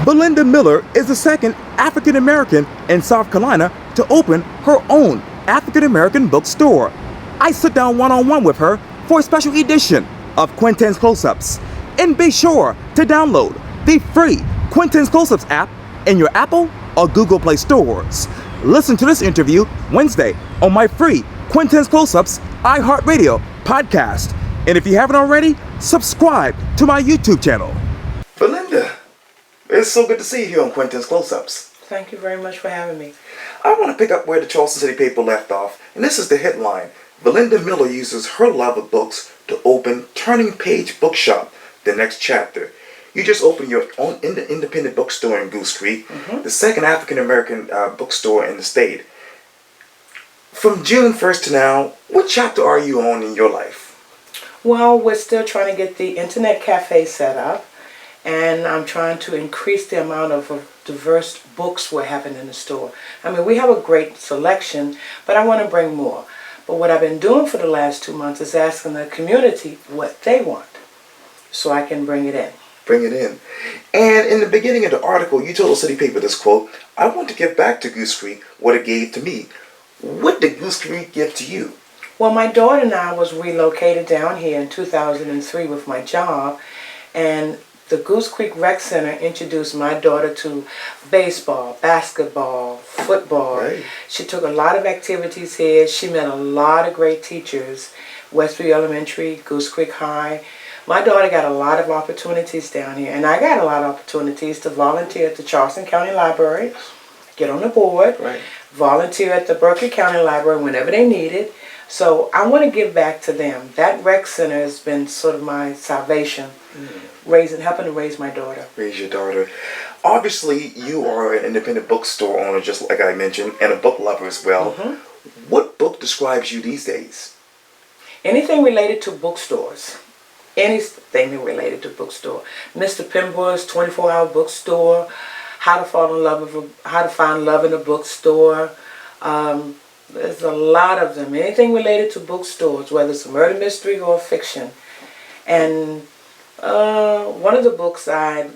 Valinda Miller is the second African American in South Carolina to open her own African American bookstore. I sit down one-on-one with her for a special edition of Quintin's Close-Ups. And be sure to download the free Quintin's Close-Ups app in your Apple or Google Play stores. Listen to this interview Wednesday on my free Quintin's Close-Ups iHeartRadio podcast. And if you haven't already, subscribe to my YouTube channel. Valinda, it's so good to see you here on Quintin's Close-Ups. Thank you very much for having me. I want to pick up where the Charleston City paper left off, and this is the headline. Valinda Miller uses her love of books to open Turning Page Bookshop, the next chapter. You just opened your own independent bookstore in Goose Creek, the second African American bookstore in the state. From June 1st to now, what chapter are you on in your life? Well, we're still trying to get the internet cafe set up, and I'm trying to increase the amount of diverse books we're having in the store. I mean, we have a great selection, but I want to bring more. But what I've been doing for the last 2 months is asking the community what they want, so I can bring it in. Bring it in. And in the beginning of the article, you told the city paper this quote, "I want to give back to Goose Creek what it gave to me." What did Goose Creek give to you? Well, my daughter and I was relocated down here in 2003 with my job, and the Goose Creek Rec Center introduced my daughter to baseball, basketball, football. Right. She took a lot of activities here. She met a lot of great teachers, Westview Elementary, Goose Creek High. My daughter got a lot of opportunities down here, and I got a lot of opportunities to volunteer at the Charleston County Library, get on the board, volunteer at the Berkeley County Library whenever they need it. So I want to give back to them. That rec center has been sort of my salvation, helping to raise my daughter. Raise your daughter. Obviously, you are an independent bookstore owner, just like I mentioned, and a book lover as well. What book describes you these days? Anything related to bookstores. Anything related to bookstore. Mr. Pember's 24-hour bookstore. How to find love in a bookstore. There's a lot of them. Anything related to bookstores, whether it's a murder mystery or fiction. And one of the books I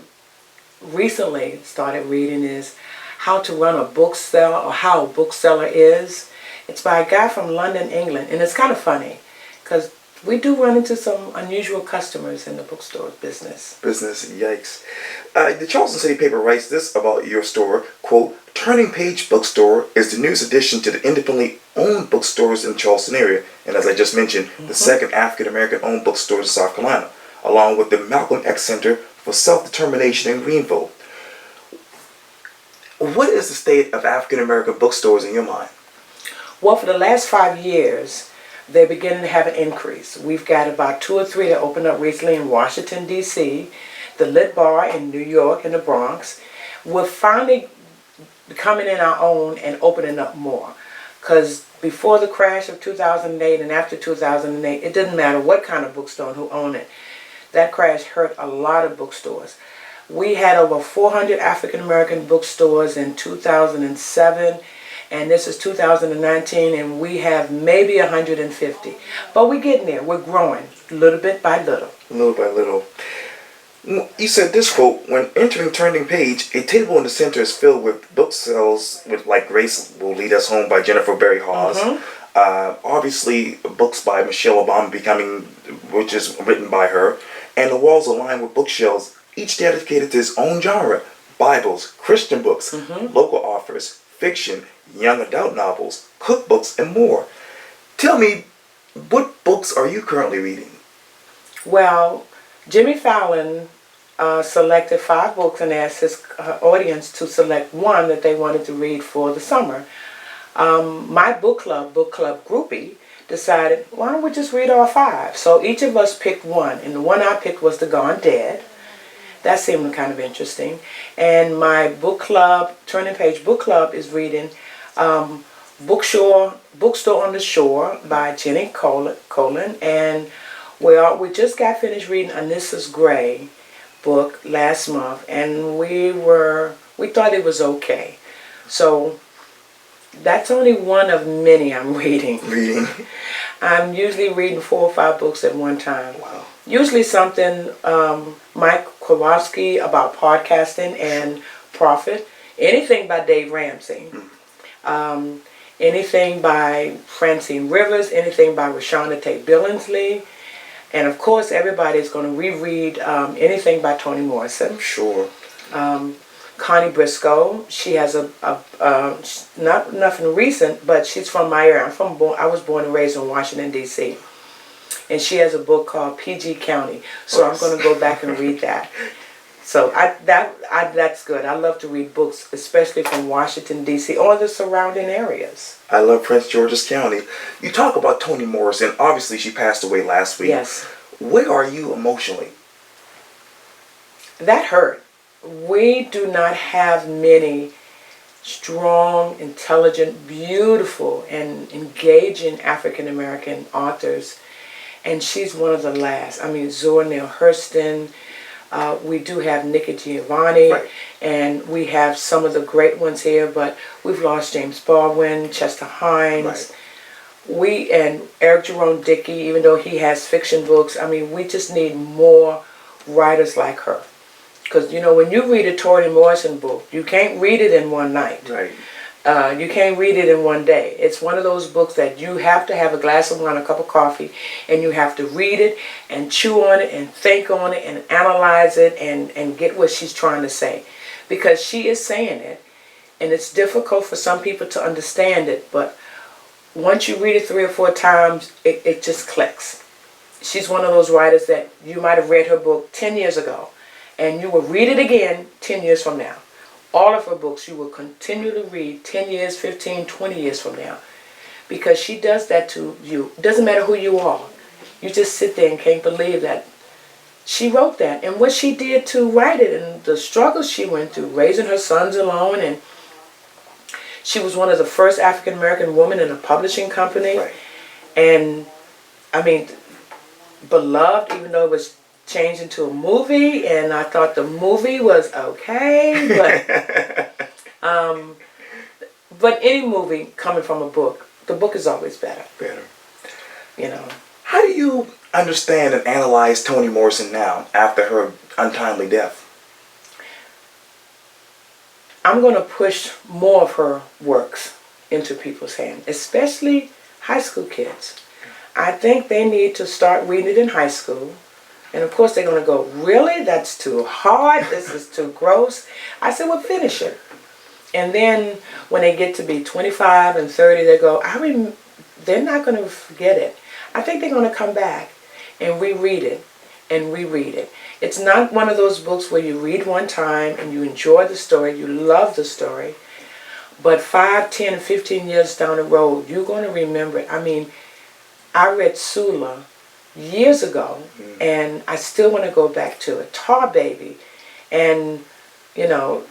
recently started reading is How to Run a Bookseller, or How a Bookseller Is. It's by a guy from London, England, and it's kind of funny because we do run into some unusual customers in the bookstore business. Yikes. The Charleston City paper writes this about your store, quote, "Turning Page Bookstore is the newest addition to the independently owned bookstores in the Charleston area, and as I just mentioned, the second African American owned bookstore in South Carolina, along with the Malcolm X Center for Self-Determination in Greenville." What is the state of African American bookstores in your mind? Well, for the last 5 years, they're beginning to have an increase. We've got about 2 or 3 that opened up recently in Washington, D.C., the Lit Bar in New York and the Bronx. We're finally becoming in our own and opening up more. Because before the crash of 2008 and after 2008, it didn't matter what kind of bookstore and who owned it. That crash hurt a lot of bookstores. We had over 400 African American bookstores in 2007. And this is 2019, and we have maybe 150. But we're getting there. We're growing, little bit by little. Little by little. You said this quote, "When entering Turning Page, a table in the center is filled with bookshelves with like Grace Will Lead Us Home by Jennifer Berry Hawes. Obviously, books by Michelle Obama which is written by her. And the walls are lined with bookshelves, each dedicated to its own genre. Bibles, Christian books, local authors, fiction, young adult novels, cookbooks, and more. Tell me, what books are you currently reading? Well, Jimmy Fallon selected 5 books and asked his audience to select one that they wanted to read for the summer. My book club groupie, decided, why don't we just read all 5? So each of us picked one, and the one I picked was The Gone Dead. That seemed kind of interesting. And my book club, Turning Page Book Club, is reading Bookstore on the Shore by Jenny Colin. And we just got finished reading Anissa's Gray book last month, and we thought it was okay. So that's only one of many I'm reading. I'm usually reading 4 or 5 books at one time. Wow. Usually something, my Kowalski about podcasting and profit. Anything by Dave Ramsey. Anything by Francine Rivers. Anything by Rashonda Tate Billingsley. And of course, everybody's going to reread anything by Toni Morrison. Sure. Connie Briscoe. She has not nothing recent, but she's from my area. I was born and raised in Washington, D.C. And she has a book called PG County. So I'm going to go back and read that. So that's good. I love to read books, especially from Washington, D.C. or the surrounding areas. I love Prince George's County. You talk about Toni Morrison. Obviously, she passed away last week. Yes. Where are you emotionally? That hurt. We do not have many strong, intelligent, beautiful, and engaging African American authors. And she's one of the last. I mean, Zora Neale Hurston. We do have Nikki Giovanni, right. And we have some of the great ones here, but we've lost James Baldwin, Chester Himes, right. And Eric Jerome Dickey, even though he has fiction books. I mean, we just need more writers like her. Because, you know, when you read a Toni Morrison book, you can't read it in one night. Right. You can't read it in one day. It's one of those books that you have to have a glass of wine, a cup of coffee, and you have to read it and chew on it and think on it and analyze it and get what she's trying to say. Because she is saying it, and it's difficult for some people to understand it, but once you read it 3 or 4 times, it just clicks. She's one of those writers that you might have read her book 10 years ago, and you will read it again 10 years from now. All of her books you will continue to read 10 years, 15, 20 years from now. Because she does that to you. It doesn't matter who you are. You just sit there and can't believe that she wrote that. And what she did to write it and the struggles she went through, raising her sons alone. And she was one of the first African-American women in a publishing company. Right. And, I mean, beloved, even though it was changed into a movie, and I thought the movie was okay, but any movie coming from a book, the book is always better. You know. How do you understand and analyze Toni Morrison now after her untimely death? I'm going to push more of her works into people's hands, especially high school kids. I think they need to start reading it in high school. And of course they're going to go, really? That's too hard. This is too gross. I said, well, finish it. And then when they get to be 25 and 30, they go, they're not going to forget it. I think they're going to come back and reread it and reread it. It's not one of those books where you read one time and you enjoy the story, you love the story, but 5, 10, 15 years down the road, you're going to remember it. I mean, I read Sula years ago, and I still want to go back to it. Tar Baby, and, you know,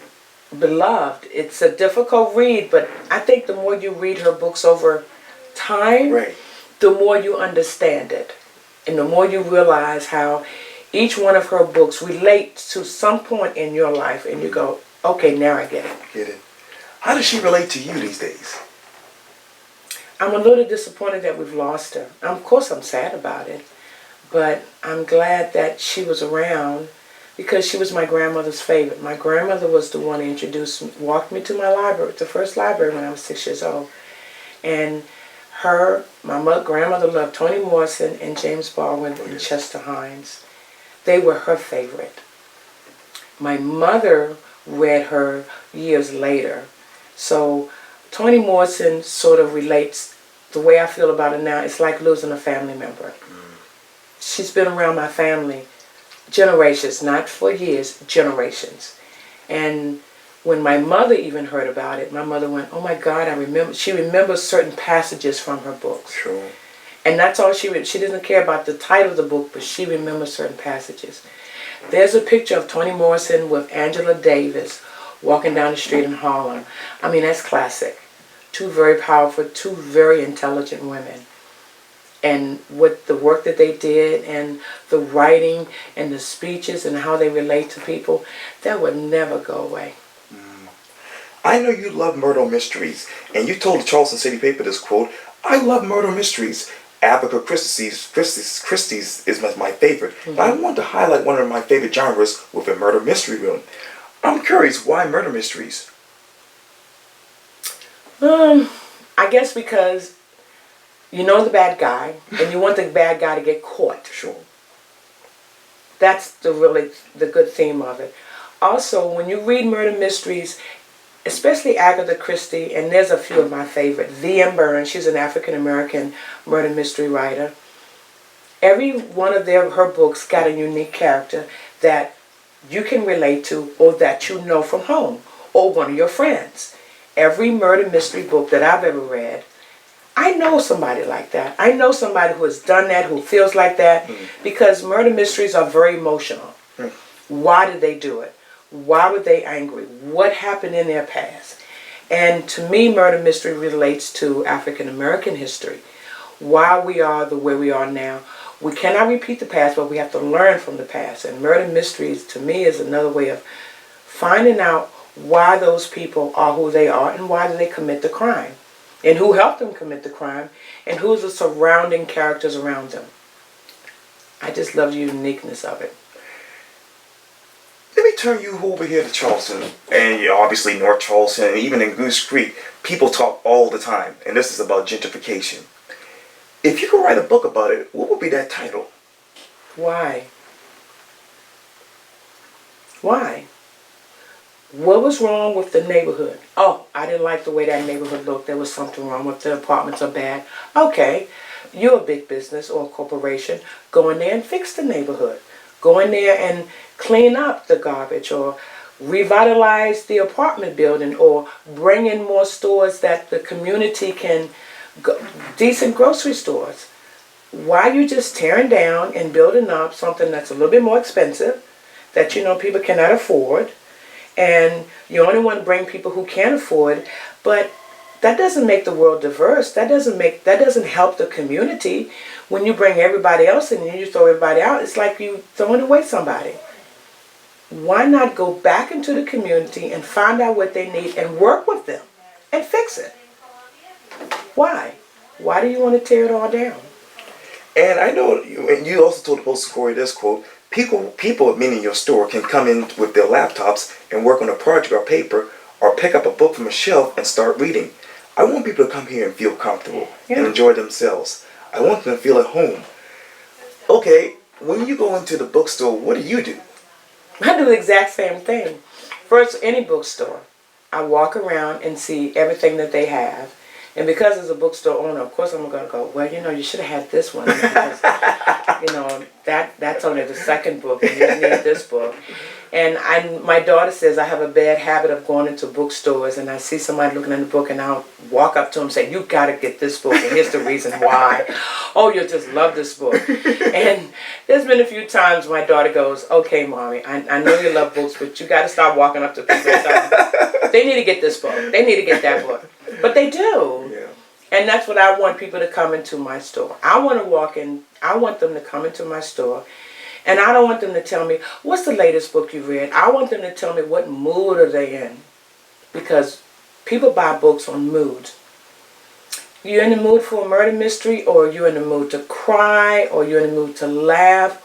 Beloved. It's a difficult read, but I think the more you read her books over time, right, the more you understand it, and the more you realize how each one of her books relates to some point in your life, and you go, okay, now I get it. Get it. How does she relate to you these days? I'm a little disappointed that we've lost her. Of course, I'm sad about it. But I'm glad that she was around because she was my grandmother's favorite. My grandmother was the one who walked me to my library, the first library when I was 6 years old. And my grandmother loved Toni Morrison and James Baldwin and Chester Himes. They were her favorite. My mother read her years later. So Toni Morrison sort of relates, the way I feel about it now, it's like losing a family member. She's been around my family generations, not for years, generations. And when my mother even heard about it, my mother went, oh my God, I remember. She remembers certain passages from her books. Sure. And that's all she doesn't care about the title of the book, but she remembers certain passages. There's a picture of Toni Morrison with Angela Davis walking down the street in Harlem. I mean, that's classic. 2 very powerful, 2 very intelligent women. And with the work that they did and the writing and the speeches and how they relate to people, that would never go away. I know you love murder mysteries, and you told the Charleston City paper this quote, I love murder mysteries. Agatha Christie's is my favorite. But I want to highlight one of my favorite genres with a murder mystery room. I'm curious, why murder mysteries? I guess because you know the bad guy, and you want the bad guy to get caught. Sure. That's the good theme of it. Also, when you read murder mysteries, especially Agatha Christie, and there's a few of my favorite. V.M. Burns, she's an African-American murder mystery writer. Every one of her books got a unique character that you can relate to or that you know from home or one of your friends. Every murder mystery book that I've ever read, I know somebody like that. I know somebody who has done that, who feels like that, because murder mysteries are very emotional. Why did they do it? Why were they angry? What happened in their past? And to me, murder mystery relates to African American history. Why we are the way we are now. We cannot repeat the past, but we have to learn from the past. And murder mysteries, to me, is another way of finding out why those people are who they are and why did they commit the crime. And who helped them commit the crime, and who's the surrounding characters around them. I just love the uniqueness of it. Let me turn you over here to Charleston, and obviously North Charleston, and even in Goose Creek, people talk all the time, and this is about gentrification. If you could write a book about it, what would be that title? Why? Why? What was wrong with the neighborhood? Oh, I didn't like the way that neighborhood looked. There was something wrong with the apartments are bad. Okay, you're a big business or a corporation. Go in there and fix the neighborhood. Go in there and clean up the garbage or revitalize the apartment building or bring in more stores that the community can, decent grocery stores. Why are you just tearing down and building up something that's a little bit more expensive that you know people cannot afford? And you only want to bring people who can afford, but that doesn't make the world diverse. That doesn't help the community. When you bring everybody else in and you throw everybody out, it's like you throwing away somebody. Why not go back into the community and find out what they need and work with them and fix it? Why? Why do you want to tear it all down? And I know, and you also told the Postal Courier this quote, people, meaning your store, can come in with their laptops and work on a project or paper or pick up a book from a shelf and start reading. I want people to come here and feel comfortable and enjoy themselves. I want them to feel at home. Okay, when you go into the bookstore, what do? I do the exact same thing. First, any bookstore, I walk around and see everything that they have. And because as a bookstore owner, of course I'm going to go, well, you know, you should have had this one. Because, you know, that's only the second book, and you need this book. And my daughter says I have a bad habit of going into bookstores, and I see somebody looking in the book, and I'll walk up to them and say, you got to get this book, and here's the reason why. Oh, you'll just love this book. And there's been a few times my daughter goes, okay, Mommy, I know you love books, but you got to stop walking up to people and telling them, they need to get this book. They need to get that book. But they do. Yeah. And that's what I want people to come into my store. I want to walk in, I want them to come into my store, and I don't want them to tell me, what's the latest book you read? I want them to tell me what mood are they in. Because people buy books on moods. You're in the mood for a murder mystery, or you're in the mood to cry, or you're in the mood to laugh,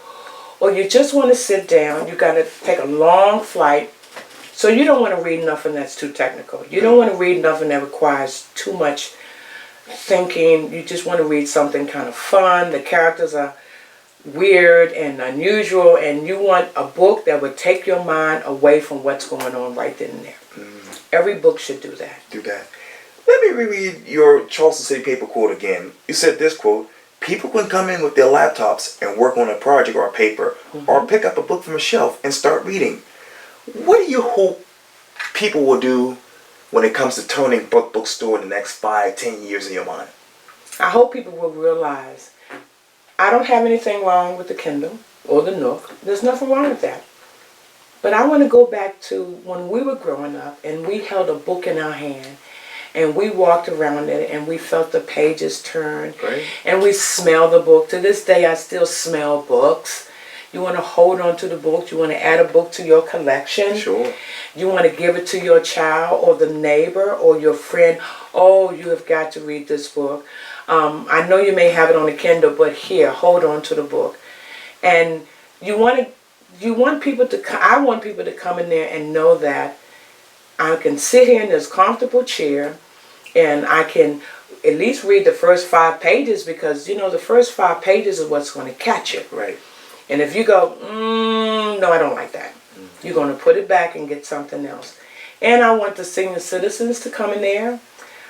or you just want to sit down. You got to take a long flight. So you don't want to read nothing that's too technical. You don't want to read nothing that requires too much thinking. You just want to read something kind of fun. The characters are weird and unusual, and you want a book that would take your mind away from what's going on right then and there. Every book should do that. Let me reread your Charleston City paper quote again. You said this quote, people can come in with their laptops and work on a project or a paper, or pick up a book from a shelf and start reading. What do you hope people will do when it comes to turning bookstore in the next 5-10 years in your mind? I hope people will realize I don't have anything wrong with the Kindle or the Nook. There's nothing wrong with that. But I want to go back to when we were growing up and we held a book in our hand and we walked around it and we felt the pages turn and we smelled the book. To this day I still smell books. You want to hold on to the book. You want to add a book to your collection. Sure. You want to give it to your child or the neighbor or your friend. Oh, you have got to read this book. I know you may have it on a Kindle, but here, hold on to the book. And you want people to. I want people to come in there and know that I can sit here in this comfortable chair, and I can at least read the first 5 pages, because the first 5 pages is what's going to catch you. Right. And if you go, no, I don't like that, you're going to put it back and get something else. And I want the senior citizens to come in there.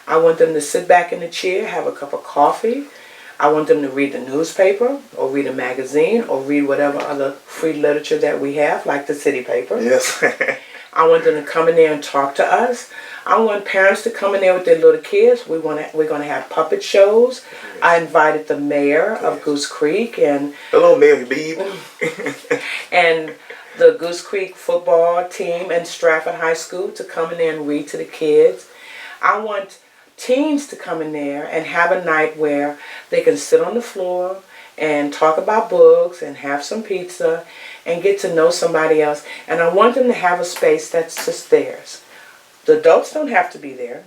I want them to sit back in the chair, have a cup of coffee. I want them to read the newspaper or read a magazine or read whatever other free literature that we have, like the city paper. Yes. I want them to come in there and talk to us. I want parents to come in there with their little kids. We're going to have puppet shows. Yes. I invited the mayor of Goose Creek and hello, Mayor Beeb. and the Goose Creek football team and Stratford High School to come in there and read to the kids. I want teens to come in there and have a night where they can sit on the floor and talk about books and have some pizza and get to know somebody else. And I want them to have a space that's just theirs. The adults don't have to be there.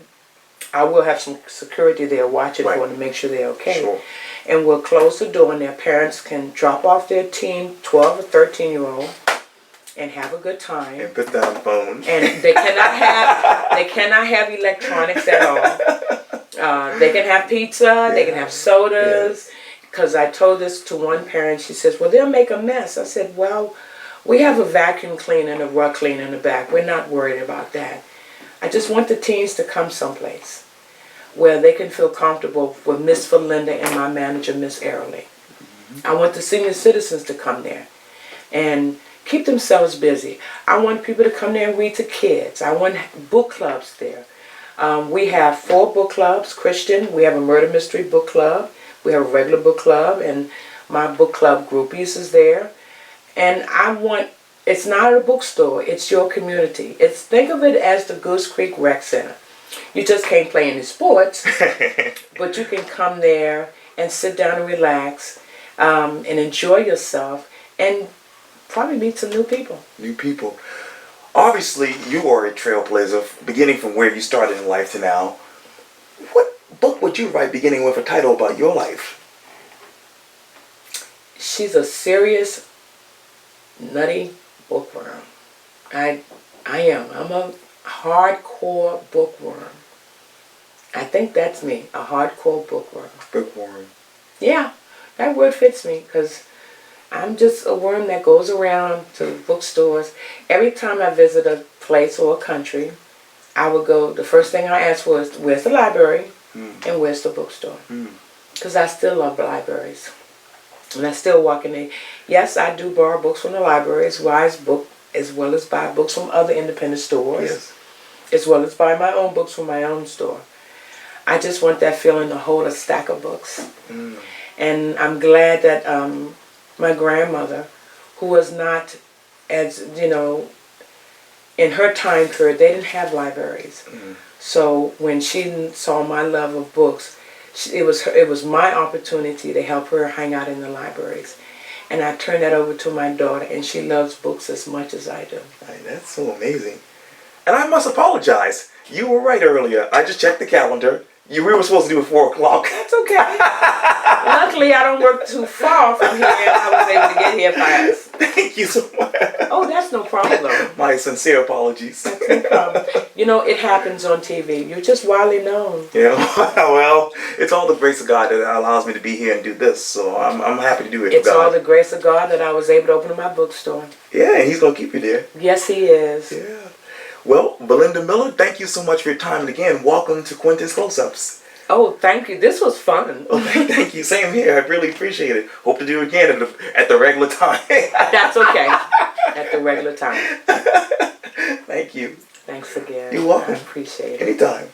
I will have some security there watching for them to make sure they're okay. Sure. And we'll close the door and their parents can drop off their teen, 12 or 13-year-old, and have a good time. And put down the phone. And they cannot have electronics at all. They can have pizza, they can have sodas. Because I told this to one parent, she says, well, they'll make a mess. I said, well, we have a vacuum cleaner and a rug cleaner in the back. We're not worried about that. I just want the teens to come someplace where they can feel comfortable with Miss Valinda and my manager, Miss Airley. I want the senior citizens to come there and keep themselves busy. I want people to come there and read to kids. I want book clubs there. We have 4 book clubs. Christian, we have a murder mystery book club. We have a regular book club, and my book club groupies is there. And it's not a bookstore, it's your community. Think of it as the Goose Creek Rec Center. You just can't play any sports, but you can come there and sit down and relax and enjoy yourself and probably meet some new people. New people. Obviously, you are a trailblazer, beginning from where you started in life to now. What book would you write beginning with a title about your life? She's a serious, nutty bookworm. I am. I'm a hardcore bookworm. I think that's me, a hardcore bookworm. Bookworm. Yeah, that word fits me because I'm just a worm that goes around to bookstores. Every time I visit a place or a country, I would go, the first thing I ask for is, where's the library and where's the bookstore? Because I still love libraries. And I still walk in there. Yes, I do borrow books from the libraries, as well as buy books from other independent stores, as well as buy my own books from my own store. I just want that feeling to hold a stack of books. And I'm glad that my grandmother, who was not, as in her time period, they didn't have libraries. So when she saw my love of books, it was my opportunity to help her hang out in the libraries. And I turned that over to my daughter, and she loves books as much as I do. That's so amazing. And I must apologize. You were right earlier. I just checked the calendar. We were supposed to do it 4 o'clock. That's okay. Luckily, I don't work too far from here, and I was able to get here fast. Thank you so much. Oh, that's no problem. My sincere apologies. That's no problem. It happens on TV. You're just widely known. Yeah, well, it's all the grace of God that allows me to be here and do this, so I'm happy to do it. It's all the grace of God that I was able to open my bookstore. Yeah, and He's going to keep you there. Yes, He is. Yeah. Well, Valinda Miller, thank you so much for your time, and again, welcome to Quintin's Close-Ups. Oh, thank you. This was fun. Oh, thank you. Same here. I really appreciate it. Hope to do it again at the regular time. That's okay. At the regular time. Thank you. Thanks again. You're welcome. I appreciate it. Anytime.